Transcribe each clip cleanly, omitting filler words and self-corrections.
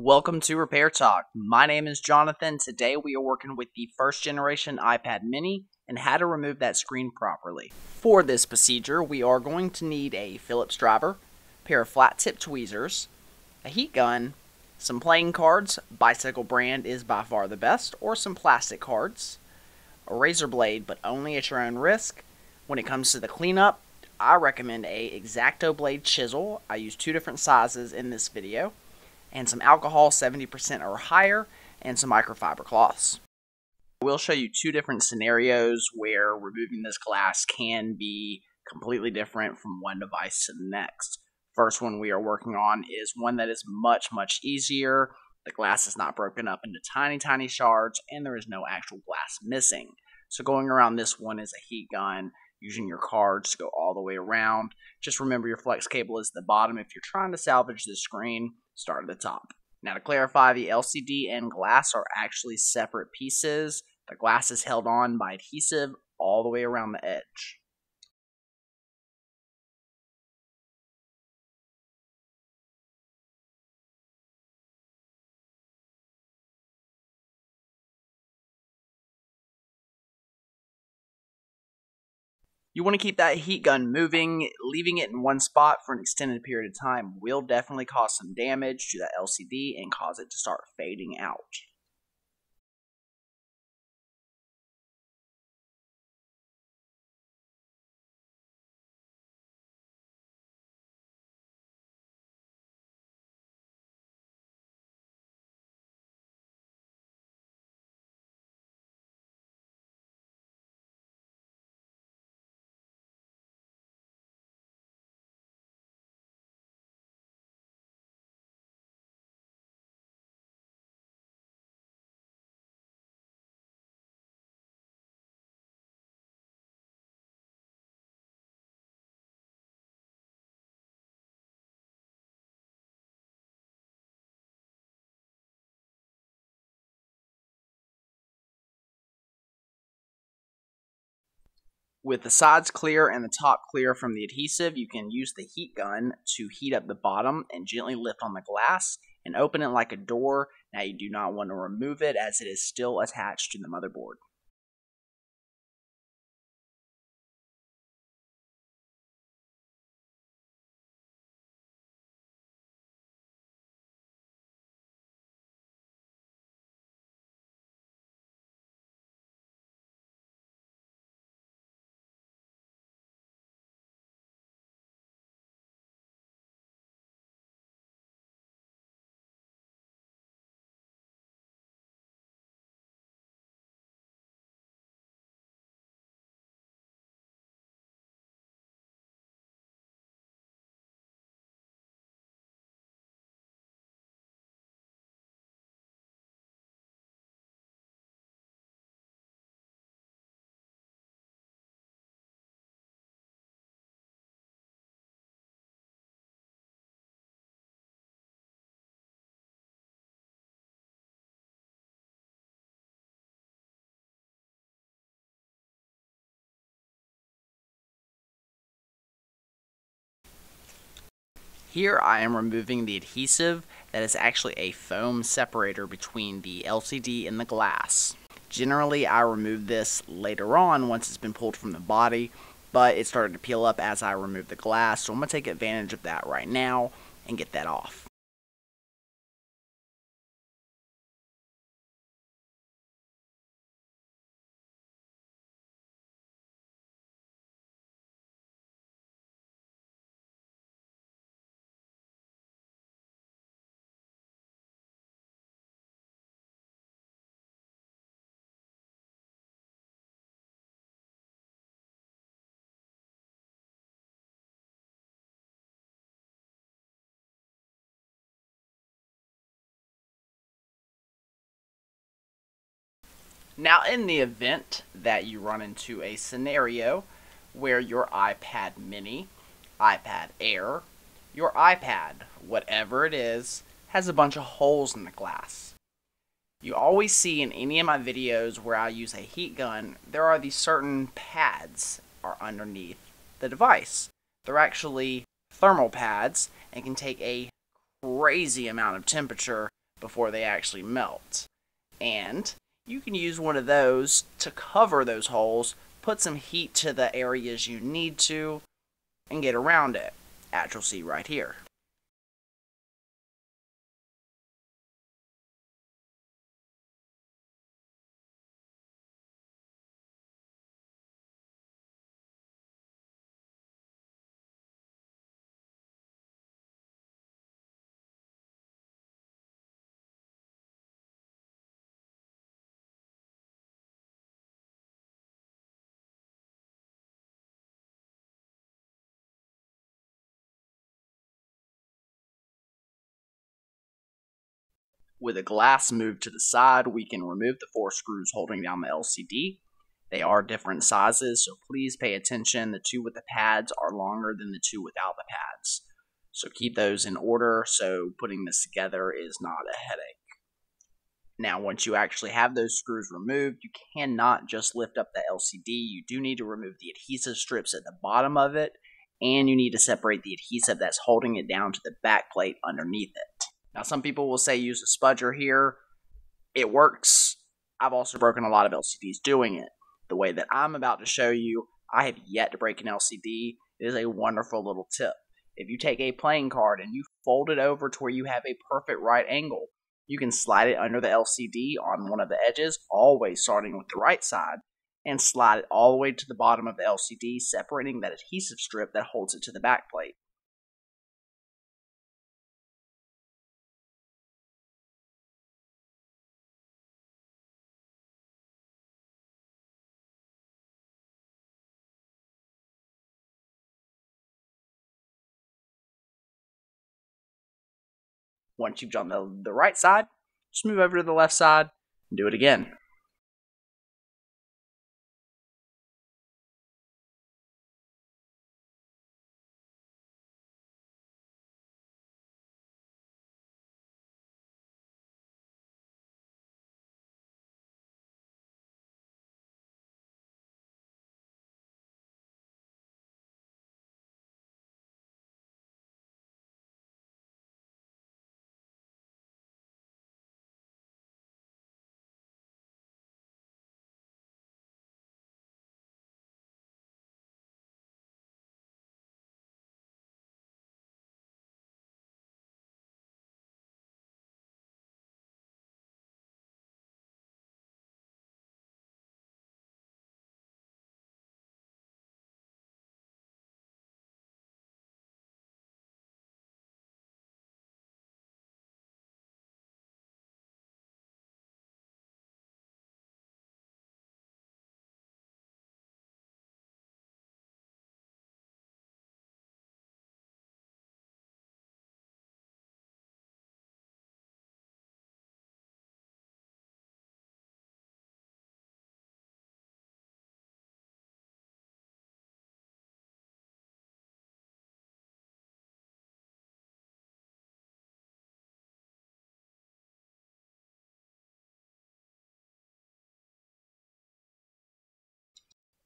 Welcome to Repair Talk. My name is Jonathan. Today we are working with the first generation iPad mini and how to remove that screen properly. For this procedure, we are going to need a Phillips driver, a pair of flat tip tweezers, a heat gun, some playing cards, Bicycle brand is by far the best, or some plastic cards, a razor blade but only at your own risk. When it comes to the cleanup, I recommend a X-Acto blade chisel. I use two different sizes in this video, and some alcohol 70% or higher, and some microfiber cloths. We'll show you two different scenarios where removing this glass can be completely different from one device to the next. First one we are working on is one that is much easier. The glass is not broken up into tiny shards, and there is no actual glass missing. So going around this one is a heat gun, using your cards to go all the way around. Just remember your flex cable is at the bottom if you're trying to salvage the screen. Start at the top. Now to clarify, the LCD and glass are actually separate pieces. The glass is held on by adhesive all the way around the edge. You want to keep that heat gun moving. Leaving it in one spot for an extended period of time will definitely cause some damage to that LCD and cause it to start fading out. With the sides clear and the top clear from the adhesive, you can use the heat gun to heat up the bottom and gently lift on the glass and open it like a door. Now you do not want to remove it as it is still attached to the motherboard. Here I am removing the adhesive that is actually a foam separator between the LCD and the glass. Generally I remove this later on once it's been pulled from the body, but it started to peel up as I removed the glass, so I'm going to take advantage of that right now and get that off. Now, in the event that you run into a scenario where your iPad mini, iPad Air, your iPad, whatever it is, has a bunch of holes in the glass. You always see in any of my videos where I use a heat gun, there are these certain pads are underneath the device. They're actually thermal pads and can take a crazy amount of temperature before they actually melt. And you can use one of those to cover those holes, put some heat to the areas you need to, and get around it, as you'll see right here. With a glass moved to the side, we can remove the 4 screws holding down the LCD. They are different sizes, so please pay attention. The 2 with the pads are longer than the 2 without the pads. So keep those in order so putting this together is not a headache. Now, once you actually have those screws removed, you cannot just lift up the LCD. You do need to remove the adhesive strips at the bottom of it, and you need to separate the adhesive that's holding it down to the back plate underneath it. Now, some people will say use a spudger here. It works. I've also broken a lot of LCDs doing it. The way that I'm about to show you, I have yet to break an LCD. It is a wonderful little tip. If you take a playing card and you fold it over to where you have a perfect right angle, you can slide it under the LCD on one of the edges, always starting with the right side, and slide it all the way to the bottom of the LCD, separating that adhesive strip that holds it to the back plate. Once you've done the right side, just move over to the left side and do it again.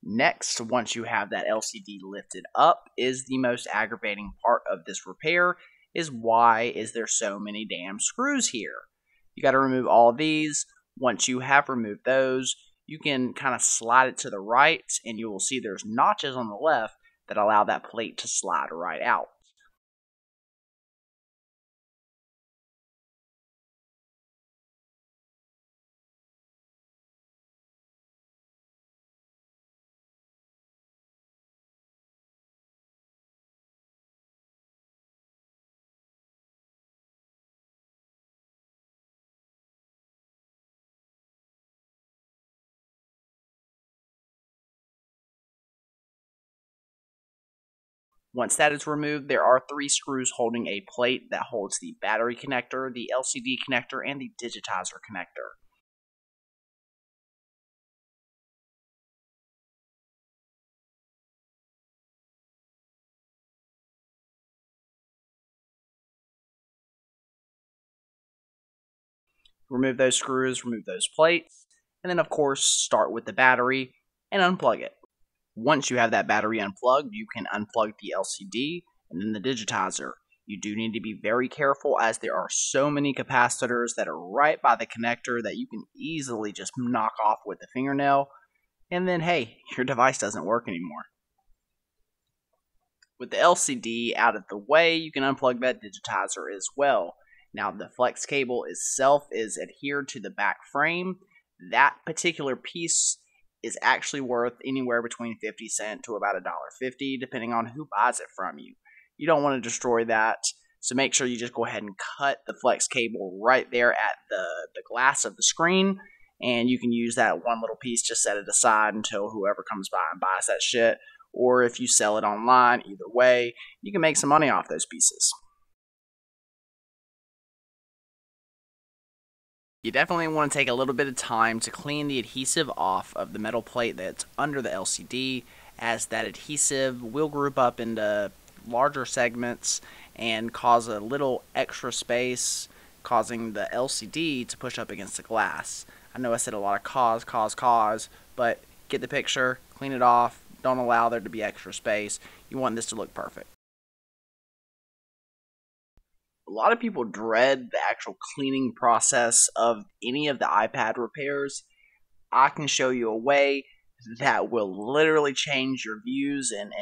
Next, once you have that LCD lifted up, is the most aggravating part of this repair, is why is there so many damn screws here? You got to remove all of these. Once you have removed those, you can kind of slide it to the right, and you will see there's notches on the left that allow that plate to slide right out. Once that is removed, there are 3 screws holding a plate that holds the battery connector, the LCD connector, and the digitizer connector. Remove those screws, remove those plates, and then of course start with the battery and unplug it. Once you have that battery unplugged, you can unplug the LCD and then the digitizer. You do need to be very careful as there are so many capacitors that are right by the connector that you can easily just knock off with the fingernail, and then hey, your device doesn't work anymore. With the LCD out of the way, you can unplug that digitizer as well. Now the flex cable itself is adhered to the back frame. That particular piece is actually worth anywhere between 50 cents to about $1.50 depending on who buys it from you. You don't want to destroy that, so make sure you just go ahead and cut the flex cable right there at the glass of the screen, and you can use that one little piece, just set it aside until whoever comes by and buys that shit, or if you sell it online, either way, you can make some money off those pieces. You definitely want to take a little bit of time to clean the adhesive off of the metal plate that's under the LCD, as that adhesive will group up into larger segments and cause a little extra space, causing the LCD to push up against the glass. I know I said a lot of cause, but get the picture, clean it off, don't allow there to be extra space. You want this to look perfect. A lot of people dread the actual cleaning process of any of the iPad repairs. I can show you a way that will literally change your views and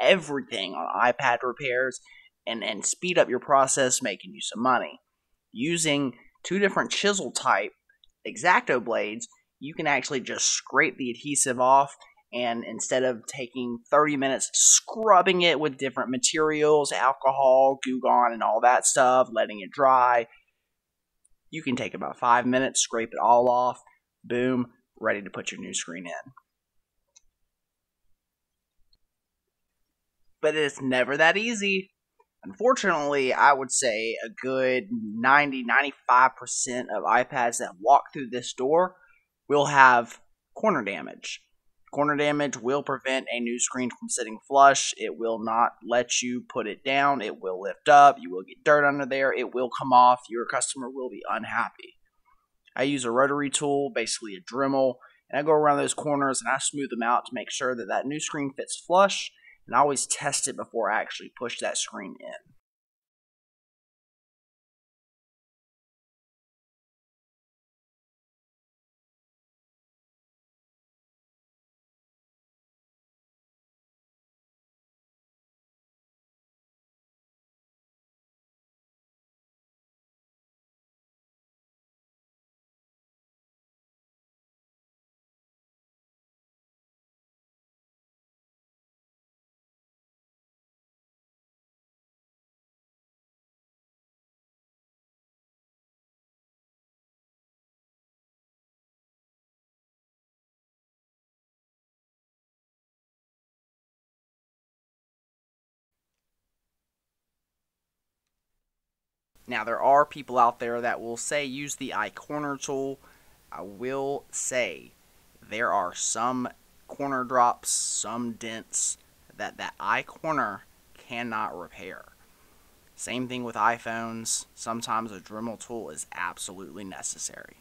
everything on iPad repairs and speed up your process, making you some money. Using two different chisel type X-Acto blades, you can actually just scrape the adhesive off, and instead of taking 30 minutes scrubbing it with different materials, alcohol, Goo Gone, and all that stuff, letting it dry, you can take about 5 minutes, scrape it all off, boom, ready to put your new screen in. But it's never that easy. Unfortunately, I would say a good 90-95% of iPads that walk through this door will have corner damage. Corner damage will prevent a new screen from sitting flush. It will not let you put it down. It will lift up. You will get dirt under there. It will come off. Your customer will be unhappy. I use a rotary tool, basically a Dremel, and I go around those corners and I smooth them out to make sure that that new screen fits flush, and I always test it before I actually push that screen in. Now, there are people out there that will say use the iCorner tool. I will say there are some corner drops, some dents that iCorner cannot repair. Same thing with iPhones. Sometimes a Dremel tool is absolutely necessary.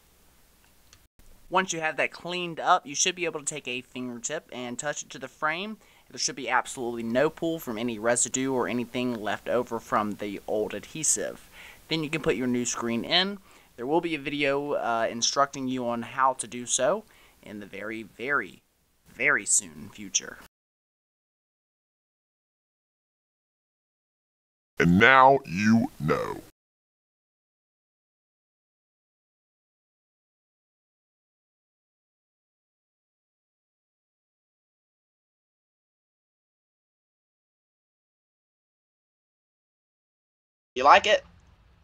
Once you have that cleaned up, you should be able to take a fingertip and touch it to the frame. There should be absolutely no pull from any residue or anything left over from the old adhesive. Then you can put your new screen in. There will be a video instructing you on how to do so in the very, very, very soon future. And now you know. If you like it,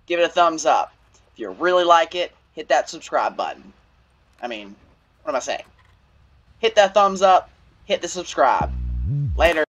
give it a thumbs up. If you really like it, hit that subscribe button. I mean, what am I saying? Hit that thumbs up, hit the subscribe. Later.